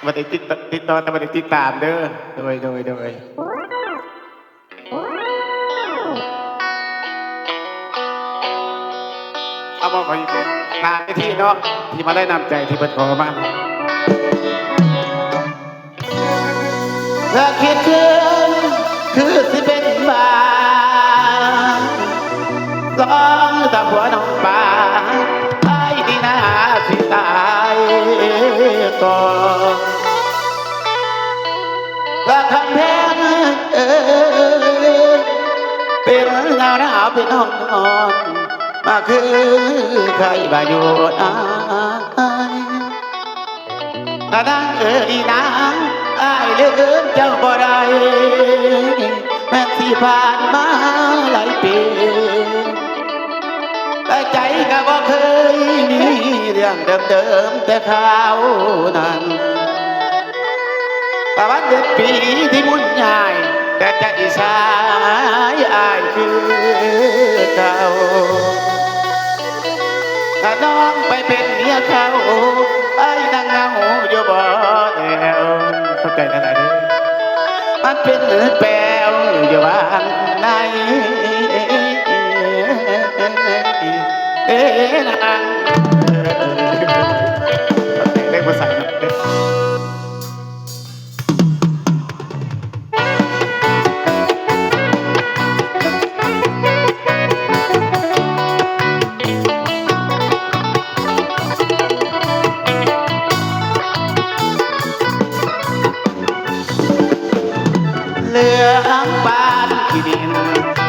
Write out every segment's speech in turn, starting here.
มาติดต่อแต่มาติดตามเด้อโดยเอาบอกไปงานที่เนาะที่มาได้นำใจที่เปิดขอมาถ้าคิดถึงคือสิเป็นบาสองตาผัวน้องป่าไอ้ดีนาสิตายก่อนก็คำแพงเป็นหนาวเป็นห้องนอนมาคือใครบาอยู่อายนางนางอายลืมเจ้าบ่ได้แม้ที่ผ่านมาหลายปีแต่ใจก็บ่เคยมีเรื่องเดิมแต่ข่าวนั้นแต่วันเดือนปีที่มุ่นใหญ่แต่ใจสายอายคือเก่าถ้าน้องไปเป็นเมียเขาไอ้นางเงาอยู่บ่แล้วเข้าใจนั่นแหละเด้อมันเป็นแปลวอยู่บ้านไหนนางเล่นภาษาเนาะเหลืองบ้านที่ดิน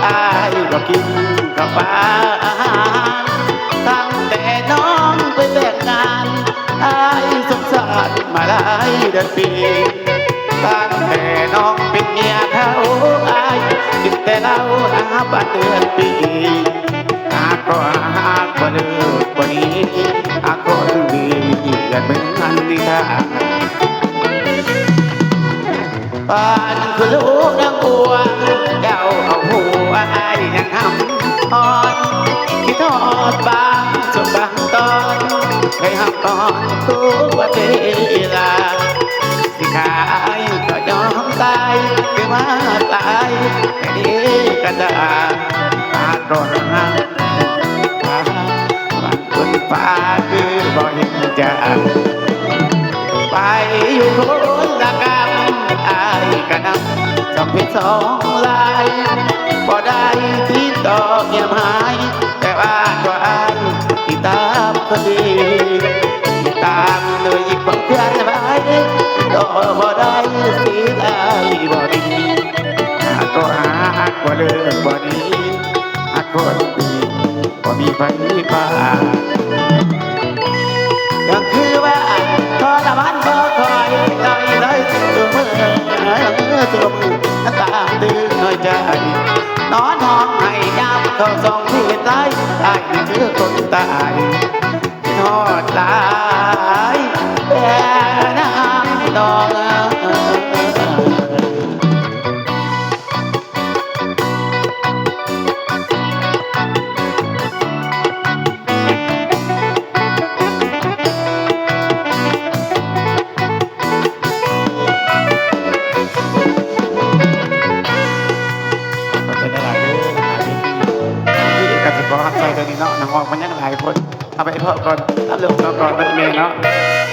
อายก็กินกับปลาตั้งแต่น้องไปแต่งงานอายสงสารมาหลายเดือนปีตั้งแต่น้องเป็นเมียเขาอายกินแต่เหล้าน้ำบัดเดือนปีหากก็หากบ่เลิกบ่หนีหากคนดีกันเหมือนนิทาน บ้านคือลูกนางบัวเจ้าเอาหัวไอ้ยังหำอ่อนคิดทอดบางส่วนบางตอนให้หำอ่อนทุกวันเวลาสิขายก็ยอมตายคือมาตายแค่นี้ก็ได้ปากก่อนหักวันคนฟ้าคือบ่เห็นจะไปอยู่คนละกำอายกะนำจำเป็นสองลายบ่ได้ที่ต่อเงียบหายแต่ว่าก็อายที่ตามคนดีที่ตามเลยอีกคนเพื่อนไปต่อบ่ได้สีได้บ่ดีหากก็หากบ่เลิกบ่ดีหากคนดีบ่มีไฟฟ้าก็คือว่าทรมานบ่คอยเลยตัวมือตาตื้อน้อยใจนอนห้องให้ยามเขาส่องที่ไล่ตายคือคนตายทอดลายแต่น้ำนองขอหักใจตัวนี้เนาะน้องออกมันยังหลายคนเอาไปพ่อก่อนเอาลูกก่อนเป็นเมย์เนาะ